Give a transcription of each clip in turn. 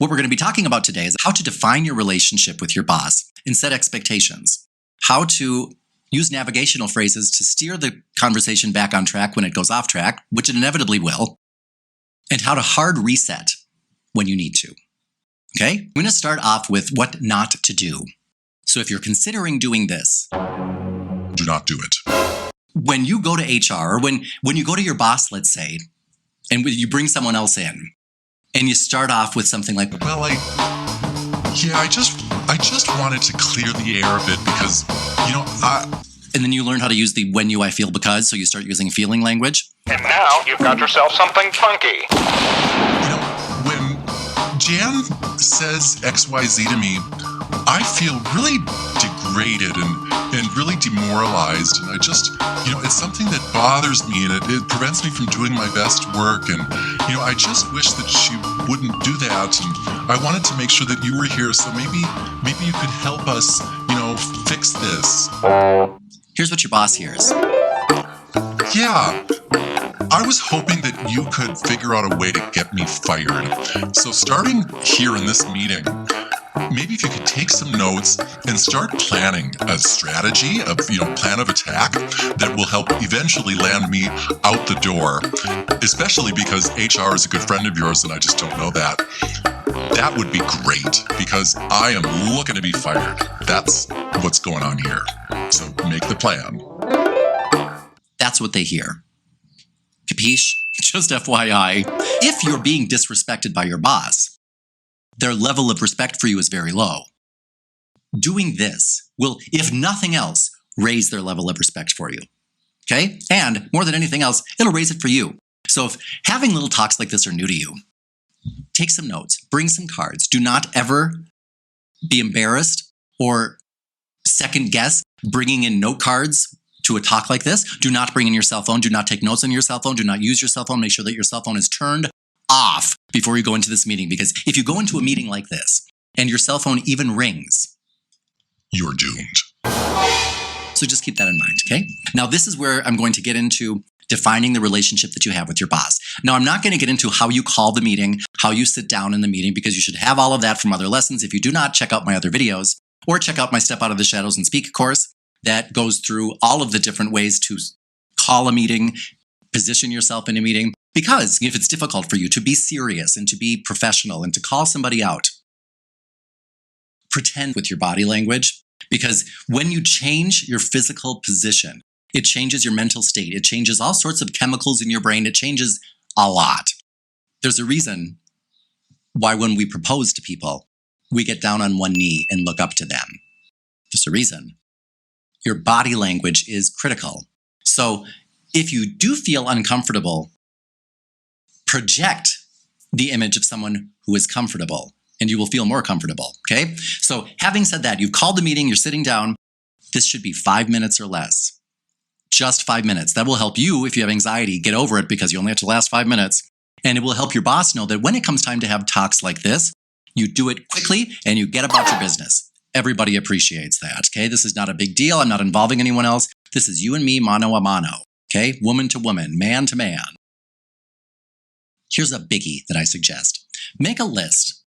What we're going to be talking about today is how to define your relationship with your boss and set expectations, how to use navigational phrases to steer the conversation back on track when it goes off track, which it inevitably will, and how to hard reset when you need to. Okay? I'm going to start off with what not to do. So if you're considering doing this, do not do it. When you go to HR, or when you go to your boss, let's say, and you bring someone else in, and you start off with something like, well, I just wanted to clear the air a bit because, and then you learn how to use the when you, I feel, because, so you start using feeling language. And now you've got yourself something funky. When Jan says XYZ to me, I feel really degraded and really demoralized. And I just, it's something that bothers me and it prevents me from doing my best work. And, I just wish that she wouldn't do that. And I wanted to make sure that you were here. So maybe you could help us, fix this. Here's what your boss hears. Yeah. I was hoping that you could figure out a way to get me fired. So starting here in this meeting, maybe if you could take some notes and start planning a strategy, plan of attack that will help eventually land me out the door, especially because HR is a good friend of yours and I just don't know that. That would be great because I am looking to be fired. That's what's going on here. So make the plan. That's what they hear. Capiche? Just FYI, if you're being disrespected by your boss, their level of respect for you is very low. Doing this will, if nothing else, raise their level of respect for you. Okay? And more than anything else, it'll raise it for you. So if having little talks like this are new to you, take some notes, bring some cards. Do not ever be embarrassed or second guess bringing in note cards to a talk like this. Do not bring in your cell phone. Do not take notes on your cell phone. Do not use your cell phone. Make sure that your cell phone is turned off before you go into this meeting. Because if you go into a meeting like this and your cell phone even rings, you're doomed. So just keep that in mind, okay? Now, this is where I'm going to get into defining the relationship that you have with your boss. Now, I'm not going to get into how you call the meeting, how you sit down in the meeting, because you should have all of that from other lessons. If you do not, check out my other videos or check out my Step Out of the Shadows and Speak course that goes through all of the different ways to call a meeting, position yourself in a meeting. Because if it's difficult for you to be serious and to be professional and to call somebody out, pretend with your body language. Because when you change your physical position, it changes your mental state. It changes all sorts of chemicals in your brain. It changes a lot. There's a reason why when we propose to people, we get down on one knee and look up to them. There's a reason. Your body language is critical. So if you do feel uncomfortable, project the image of someone who is comfortable, and you will feel more comfortable, okay? So having said that, you've called the meeting, you're sitting down. This should be 5 minutes or less. Just 5 minutes. That will help you, if you have anxiety, get over it because you only have to last 5 minutes. And it will help your boss know that when it comes time to have talks like this, you do it quickly and you get about your business. Everybody appreciates that, okay? This is not a big deal. I'm not involving anyone else. This is you and me, mano a mano, okay? Woman to woman, man to man. Here's a biggie that I suggest. Make a list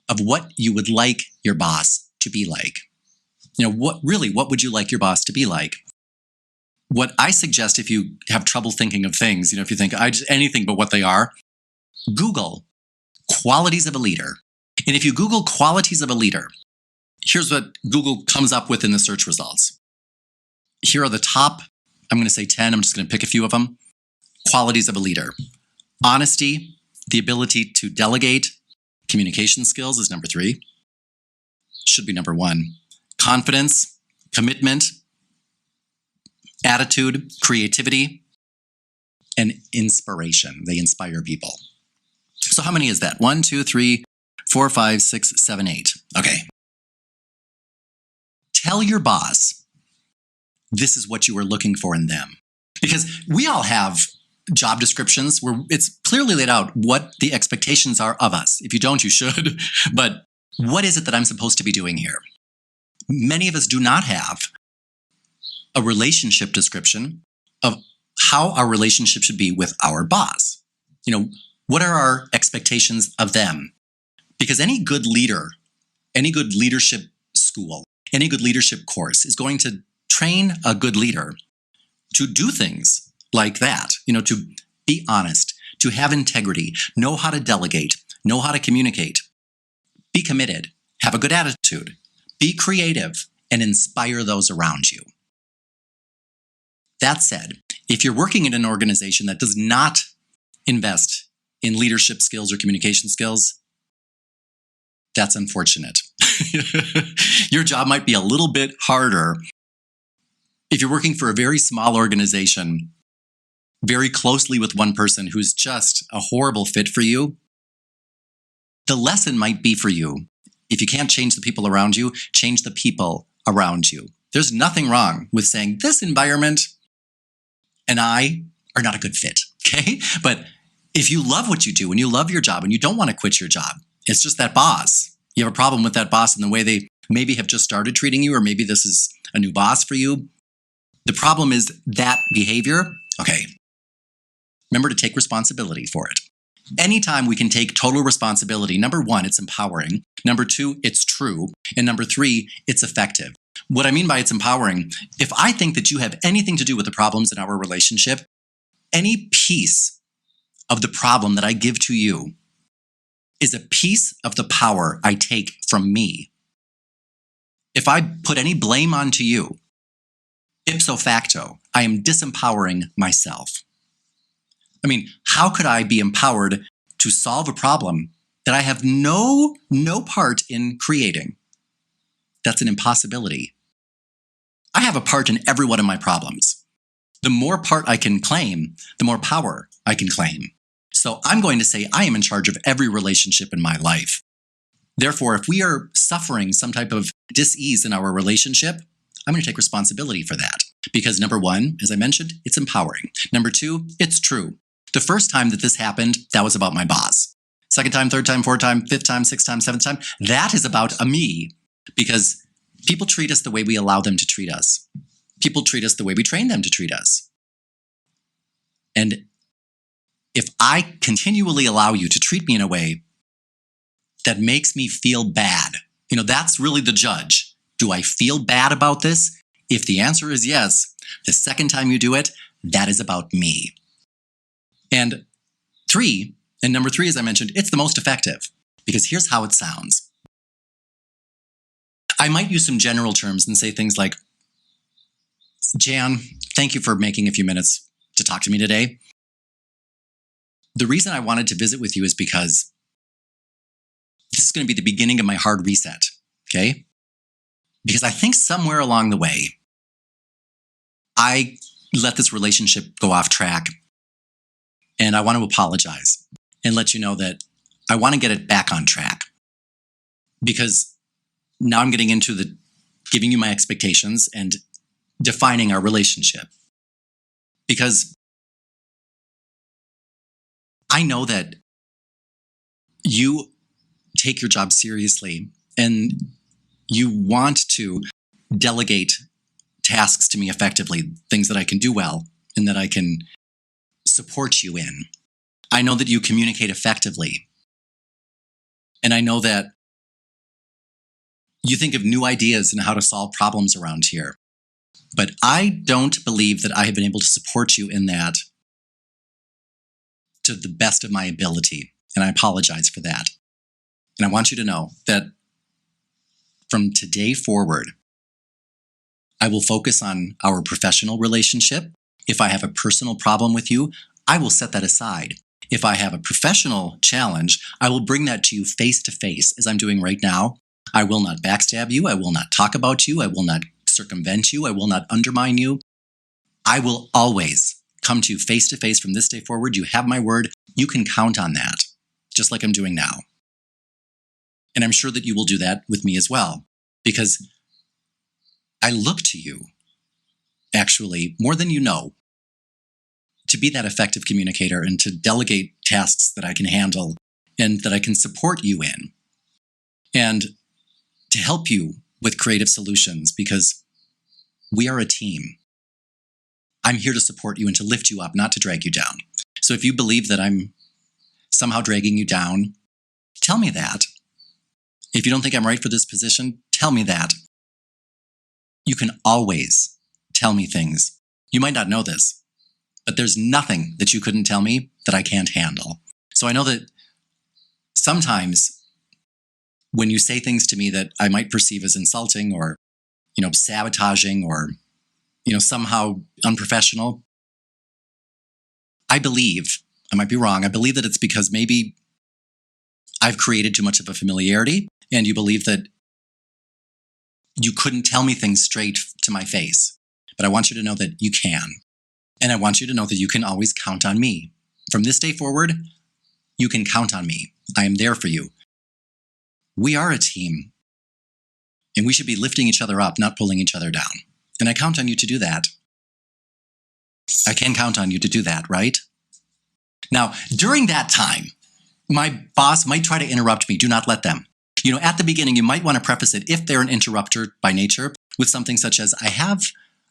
of what you would like your boss to be like. What would you like your boss to be like? What I suggest if you have trouble thinking of things, if you think, anything but what they are, Google qualities of a leader. And if you Google qualities of a leader, here's what Google comes up with in the search results. Here are the top, I'm going to say 10, I'm just going to pick a few of them. Qualities of a leader. Honesty, the ability to delegate, communication skills is number 3. Should be number 1. Confidence, commitment, attitude, creativity, and inspiration. They inspire people. So how many is that? 1, 2, 3, 4, 5, 6, 7, 8. Okay. Tell your boss this is what you are looking for in them. Because we all have job descriptions where it's clearly laid out what the expectations are of us. If you don't, you should. But what is it that I'm supposed to be doing here? Many of us do not have a relationship description of how our relationship should be with our boss. What are our expectations of them? Because any good leader, any good leadership school, any good leadership course is going to train a good leader to do things like that, to be honest, to have integrity, know how to delegate, know how to communicate, be committed, have a good attitude, be creative, and inspire those around you. That said, if you're working in an organization that does not invest in leadership skills or communication skills, that's unfortunate. Your job might be a little bit harder if you're working for a very small organization, very closely with one person who's just a horrible fit for you. The lesson might be for you, if you can't change the people around you, change the people around you. There's nothing wrong with saying this environment and I are not a good fit, okay? But if you love what you do and you love your job and you don't want to quit your job, it's just that boss. You have a problem with that boss and the way they maybe have just started treating you, or maybe this is a new boss for you. The problem is that behavior. Okay, remember to take responsibility for it. Anytime we can take total responsibility, number one, it's empowering. Number two, it's true. And number three, it's effective. What I mean by it's empowering, if I think that you have anything to do with the problems in our relationship, any piece of the problem that I give to you is a piece of the power I take from me. If I put any blame onto you, ipso facto, I am disempowering myself. I mean, how could I be empowered to solve a problem that I have no part in creating? That's an impossibility. I have a part in every one of my problems. The more part I can claim, the more power I can claim. So I'm going to say I am in charge of every relationship in my life. Therefore, if we are suffering some type of dis-ease in our relationship, I'm going to take responsibility for that. Because number one, as I mentioned, it's empowering. Number two, it's true. The first time that this happened, that was about my boss. Second time, third time, fourth time, fifth time, sixth time, seventh time, that is about a me. Because people treat us the way we allow them to treat us. People treat us the way we train them to treat us. And if I continually allow you to treat me in a way that makes me feel bad, that's really the judge. Do I feel bad about this? If the answer is yes, the second time you do it, that is about me. And number three, as I mentioned, it's the most effective, because here's how it sounds. I might use some general terms and say things like, Jan, thank you for making a few minutes to talk to me today. The reason I wanted to visit with you is because this is going to be the beginning of my hard reset, okay? Because I think somewhere along the way, I let this relationship go off track. And I want to apologize and let you know that I want to get it back on track. Because now I'm getting into the giving you my expectations and defining our relationship. Because I know that you take your job seriously and you want to delegate tasks to me effectively, things that I can do well and that I can support you in. I know that you communicate effectively. And I know that you think of new ideas and how to solve problems around here. But I don't believe that I have been able to support you in that to the best of my ability. And I apologize for that. And I want you to know that from today forward, I will focus on our professional relationship. If I have a personal problem with you, I will set that aside. If I have a professional challenge, I will bring that to you face to face, as I'm doing right now. I will not backstab you. I will not talk about you. I will not circumvent you. I will not undermine you. I will always come to you face to face from this day forward. You have my word. You can count on that, just like I'm doing now. And I'm sure that you will do that with me as well, because I look to you, actually, more than you know, to be that effective communicator and to delegate tasks that I can handle and that I can support you in, and to help you with creative solutions, because we are a team. I'm here to support you and to lift you up, not to drag you down. So if you believe that I'm somehow dragging you down, tell me that. If you don't think I'm right for this position, tell me that. You can always tell me things. You might not know this, but there's nothing that you couldn't tell me that I can't handle. So I know that sometimes when you say things to me that I might perceive as insulting or, sabotaging or, somehow unprofessional, I believe, I might be wrong, I believe that it's because maybe I've created too much of a familiarity and you believe that you couldn't tell me things straight to my face. But I want you to know that you can. And I want you to know that you can always count on me. From this day forward, you can count on me. I am there for you. We are a team. And we should be lifting each other up, not pulling each other down. And I count on you to do that. I can count on you to do that, right? Now, during that time, my boss might try to interrupt me. Do not let them. At the beginning, you might want to preface it, if they're an interrupter by nature, with something such as, I have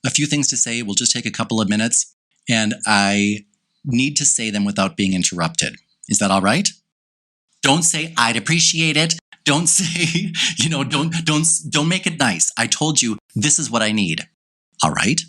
a few things to say. We'll just take a couple of minutes, and I need to say them without being interrupted. Is that all right? Don't say, I'd appreciate it. Don't say, don't make it nice. I told you, this is what I need. All right?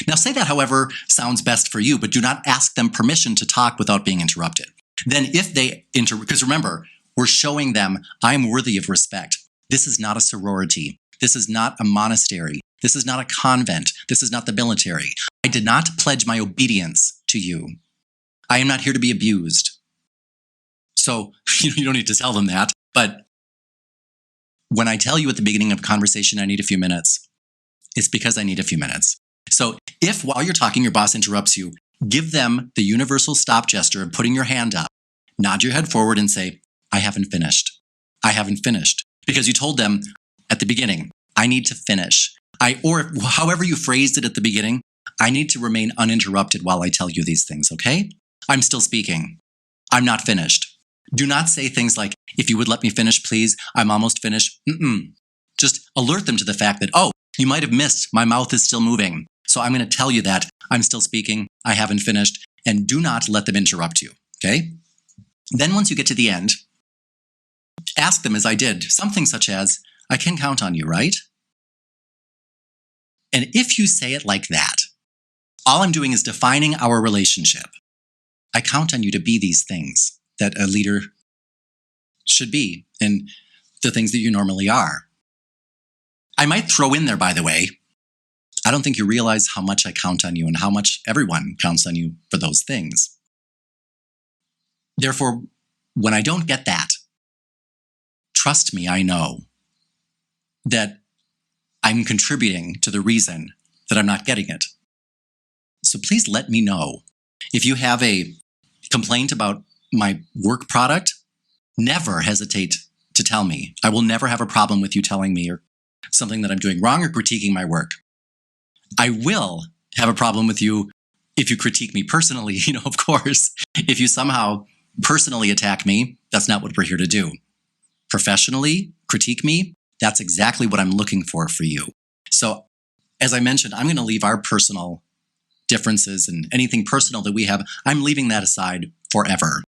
Now say that however sounds best for you, but do not ask them permission to talk without being interrupted. Then if they because remember, we're showing them I'm worthy of respect. This is not a sorority. This is not a monastery. This is not a convent. This is not the military. I did not pledge my obedience to you. I am not here to be abused. So you don't need to tell them that. But when I tell you at the beginning of a conversation, I need a few minutes, it's because I need a few minutes. So if while you're talking, your boss interrupts you, give them the universal stop gesture of putting your hand up, nod your head forward and say, I haven't finished. I haven't finished. Because you told them at the beginning, I need to finish. Or however you phrased it at the beginning, I need to remain uninterrupted while I tell you these things, okay? I'm still speaking. I'm not finished. Do not say things like, if you would let me finish, please, I'm almost finished. Just alert them to the fact that, oh, you might have missed, my mouth is still moving. So I'm going to tell you that I'm still speaking, I haven't finished, and do not let them interrupt you, okay? Then once you get to the end, ask them as I did, something such as, I can count on you, right? And if you say it like that, all I'm doing is defining our relationship. I count on you to be these things that a leader should be and the things that you normally are. I might throw in there, by the way, I don't think you realize how much I count on you and how much everyone counts on you for those things. Therefore, when I don't get that, trust me, I know that I'm contributing to the reason that I'm not getting it. So please let me know. If you have a complaint about my work product, never hesitate to tell me. I will never have a problem with you telling me or something that I'm doing wrong or critiquing my work. I will have a problem with you if you critique me personally, of course. If you somehow personally attack me, that's not what we're here to do. Professionally, critique me, that's exactly what I'm looking for you. So, as I mentioned, I'm going to leave our personal differences and anything personal that we have, I'm leaving that aside forever.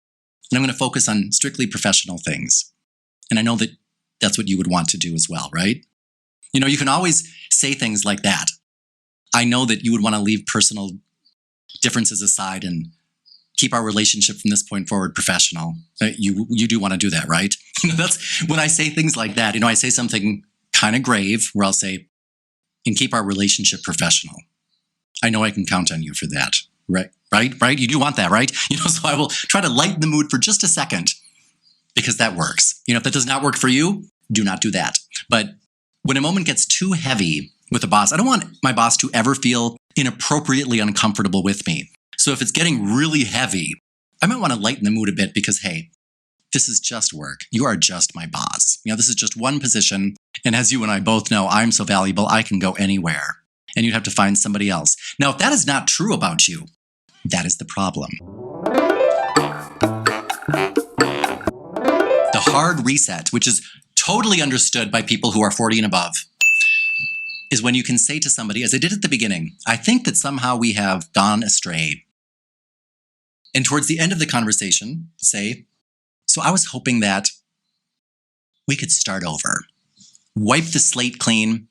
And I'm going to focus on strictly professional things. And I know that that's what you would want to do as well, right? You can always say things like that. I know that you would want to leave personal differences aside and keep our relationship from this point forward professional. You do want to do that, right? That's when I say things like that. I say something kind of grave where I'll say, and keep our relationship professional. I know I can count on you for that, right? You do want that, right? So I will try to lighten the mood for just a second because that works. If that does not work for you, do not do that. But when a moment gets too heavy with a boss, I don't want my boss to ever feel inappropriately uncomfortable with me. So if it's getting really heavy, I might want to lighten the mood a bit because, hey, this is just work. You are just my boss. This is just one position. And as you and I both know, I'm so valuable, I can go anywhere. And you'd have to find somebody else. Now, if that is not true about you, that is the problem. The hard reset, which is totally understood by people who are 40 and above, is when you can say to somebody, as I did at the beginning, I think that somehow we have gone astray. And towards the end of the conversation, say, so I was hoping that we could start over, wipe the slate clean,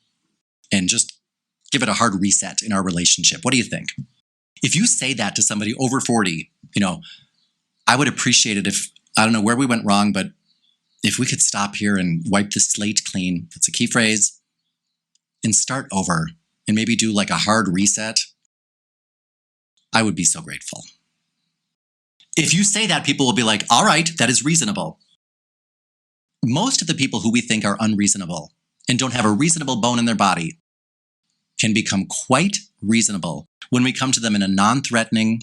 and just give it a hard reset in our relationship. What do you think? If you say that to somebody over 40, I would appreciate it if, I don't know where we went wrong, but if we could stop here and wipe the slate clean, that's a key phrase, and start over and maybe do like a hard reset, I would be so grateful. If you say that, people will be like, all right, that is reasonable. Most of the people who we think are unreasonable and don't have a reasonable bone in their body can become quite reasonable when we come to them in a non-threatening,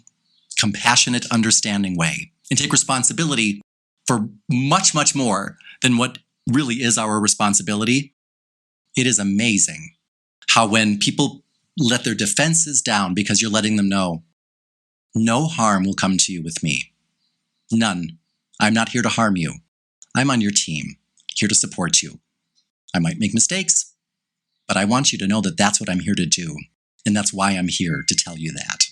compassionate, understanding way and take responsibility for much, much more than what really is our responsibility. It is amazing how when people let their defenses down because you're letting them know, no harm will come to you with me. None. I'm not here to harm you. I'm on your team, here to support you. I might make mistakes, but I want you to know that that's what I'm here to do. And that's why I'm here to tell you that.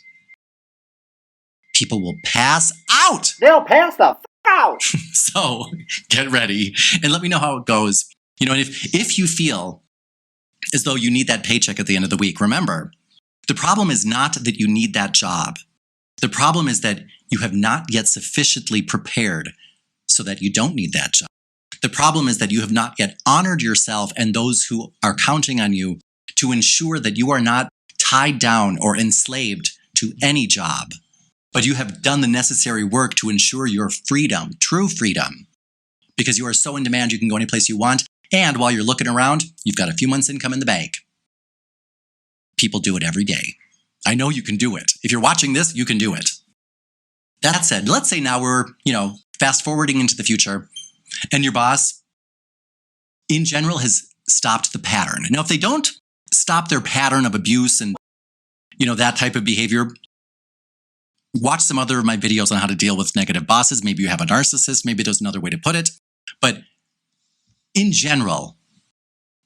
People will pass out. They'll pass the out. So get ready and let me know how it goes. And if you feel as though you need that paycheck at the end of the week, remember, the problem is not that you need that job. The problem is that you have not yet sufficiently prepared so that you don't need that job. The problem is that you have not yet honored yourself and those who are counting on you to ensure that you are not tied down or enslaved to any job, but you have done the necessary work to ensure your freedom, true freedom, because you are so in demand you can go any place you want, and while you're looking around, you've got a few months' income in the bank. People do it every day. I know you can do it. If you're watching this, you can do it. That said, let's say now we're, fast forwarding into the future, and your boss, in general, has stopped the pattern. Now, if they don't stop their pattern of abuse and, that type of behavior, watch some other of my videos on how to deal with negative bosses. Maybe you have a narcissist. Maybe there's another way to put it. But in general,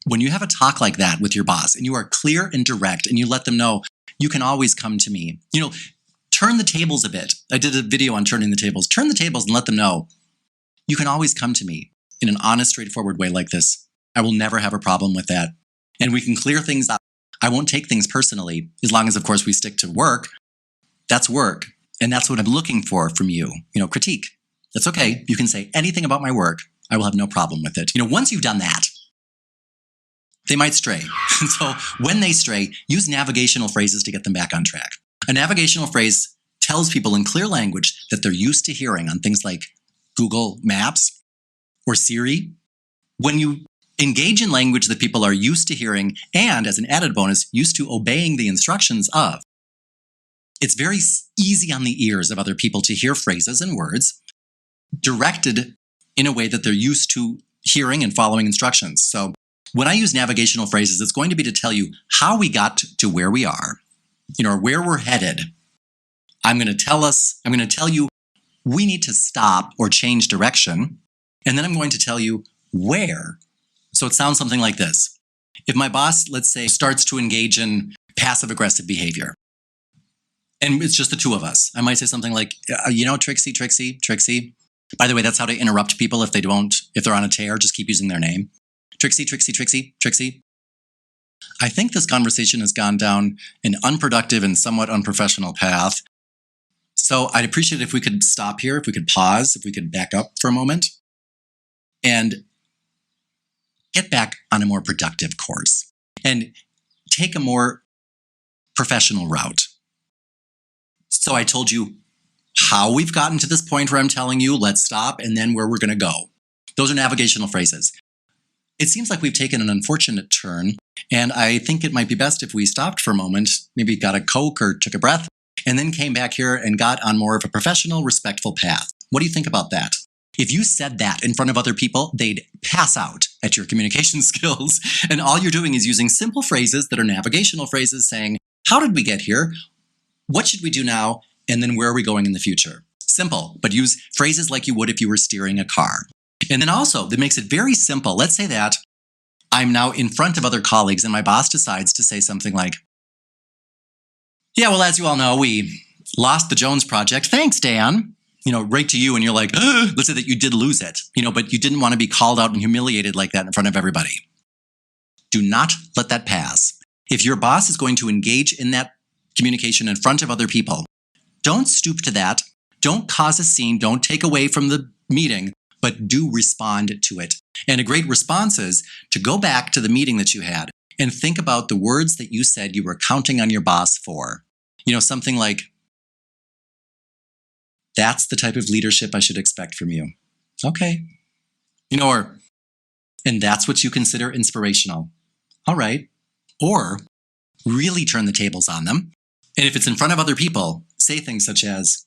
when you have a talk like that with your boss and you are clear and direct and you let them know, you can always come to me. Turn the tables a bit. I did a video on turning the tables. Turn the tables and let them know you can always come to me in an honest, straightforward way like this. I will never have a problem with that. And we can clear things up. I won't take things personally, as long as, of course, we stick to work. That's work. And that's what I'm looking for from you. Critique. That's okay. You can say anything about my work. I will have no problem with it. Once you've done that, they might stray. So when they stray, use navigational phrases to get them back on track. A navigational phrase tells people in clear language that they're used to hearing on things like Google Maps or Siri. When you engage in language that people are used to hearing and, as an added bonus, used to obeying the instructions of, it's very easy on the ears of other people to hear phrases and words directed in a way that they're used to hearing and following instructions. So when I use navigational phrases, it's going to be to tell you how we got to where we are, or where we're headed. I'm going to tell you we need to stop or change direction. And then I'm going to tell you where. So it sounds something like this. If my boss, let's say, starts to engage in passive aggressive behavior, and it's just the two of us, I might say something like, Trixie. By the way, that's how to interrupt people if they're on a tear, just keep using their name. Trixie. I think this conversation has gone down an unproductive and somewhat unprofessional path. So I'd appreciate it if we could stop here, if we could pause, if we could back up for a moment and get back on a more productive course and take a more professional route. So I told you how we've gotten to this point where I'm telling you, let's stop, and then where we're going to go. Those are navigational phrases. It seems like we've taken an unfortunate turn, and I think it might be best if we stopped for a moment, maybe got a Coke or took a breath, and then came back here and got on more of a professional, respectful path. What do you think about that? If you said that in front of other people, they'd pass out at your communication skills, and all you're doing is using simple phrases that are navigational phrases saying, how did we get here? What should we do now? And then where are we going in the future? Simple, but use phrases like you would if you were steering a car. And then also, that makes it very simple. Let's say that I'm now in front of other colleagues and my boss decides to say something like, yeah, well, as you all know, we lost the Jones project. Thanks, Dan. right to you and you're like, let's say that you did lose it, but you didn't want to be called out and humiliated like that in front of everybody. Do not let that pass. If your boss is going to engage in that communication in front of other people, don't stoop to that. Don't cause a scene. Don't take away from the meeting, but do respond to it. And a great response is to go back to the meeting that you had and think about the words that you said you were counting on your boss for. Something like, that's the type of leadership I should expect from you. Okay. And that's what you consider inspirational. All right. Or really turn the tables on them. And if it's in front of other people, say things such as,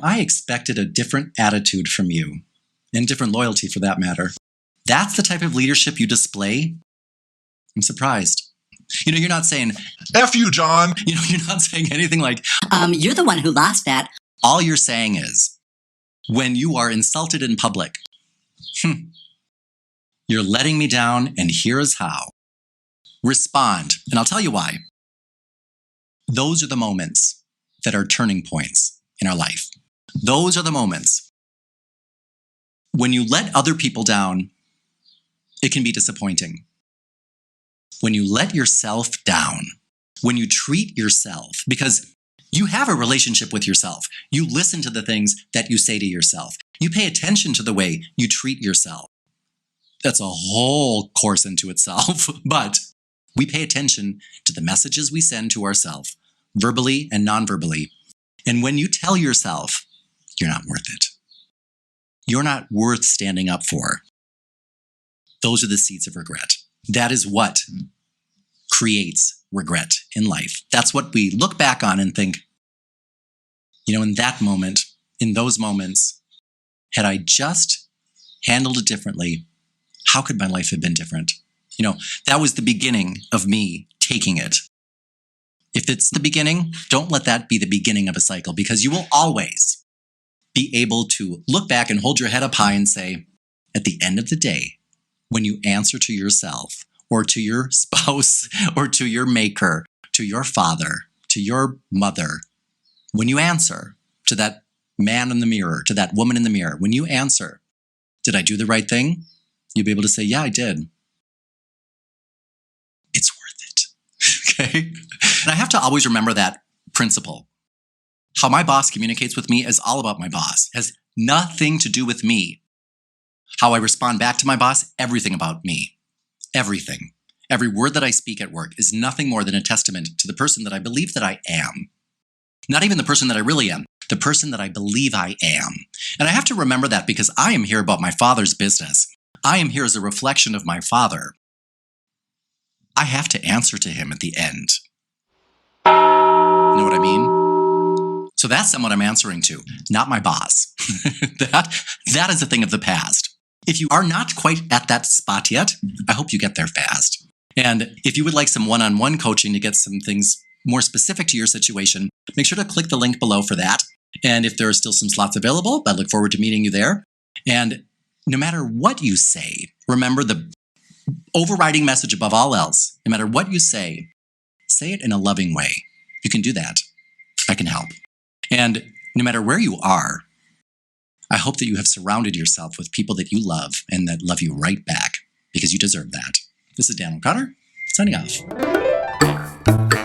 I expected a different attitude from you, and different loyalty for that matter. That's the type of leadership you display. I'm surprised. You're not saying, F you, John. You're not saying anything like, you're the one who lost that. All you're saying is, when you are insulted in public, you're letting me down, and here is how. Respond, and I'll tell you why. Those are the moments that are turning points in our life. Those are the moments. When you let other people down, it can be disappointing. When you let yourself down, when you treat yourself, because you have a relationship with yourself. You listen to the things that you say to yourself. You pay attention to the way you treat yourself. That's a whole course into itself, but we pay attention to the messages we send to ourselves, verbally and non-verbally. And when you tell yourself, you're not worth it, you're not worth standing up for, those are the seeds of regret. That is what creates regret in life. That's what we look back on and think, in that moment, in those moments, had I just handled it differently, how could my life have been different? That was the beginning of me taking it. If it's the beginning, don't let that be the beginning of a cycle, because you will always be able to look back and hold your head up high and say, at the end of the day, when you answer to yourself or to your spouse or to your maker, to your father, to your mother, when you answer to that man in the mirror, to that woman in the mirror, when you answer, did I do the right thing? You'll be able to say, yeah, I did. It's worth it. Okay? And I have to always remember that principle. How my boss communicates with me is all about my boss. It has nothing to do with me. How I respond back to my boss, everything about me. Everything. Every word that I speak at work is nothing more than a testament to the person that I believe that I am. Not even the person that I really am, the person that I believe I am. And I have to remember that because I am here about my Father's business. I am here as a reflection of my Father. I have to answer to him at the end. You know what I mean? So that's someone I'm answering to, not my boss. That is a thing of the past. If you are not quite at that spot yet, I hope you get there fast. And if you would like some one-on-one coaching to get some things more specific to your situation, make sure to click the link below for that. And if there are still some slots available, I look forward to meeting you there. And no matter what you say, remember the overriding message above all else. No matter what you say it in a loving way. You can do that. I can help. And no matter where you are, I hope that you have surrounded yourself with people that you love and that love you right back, because you deserve that. This is Dan O'Connor, signing off.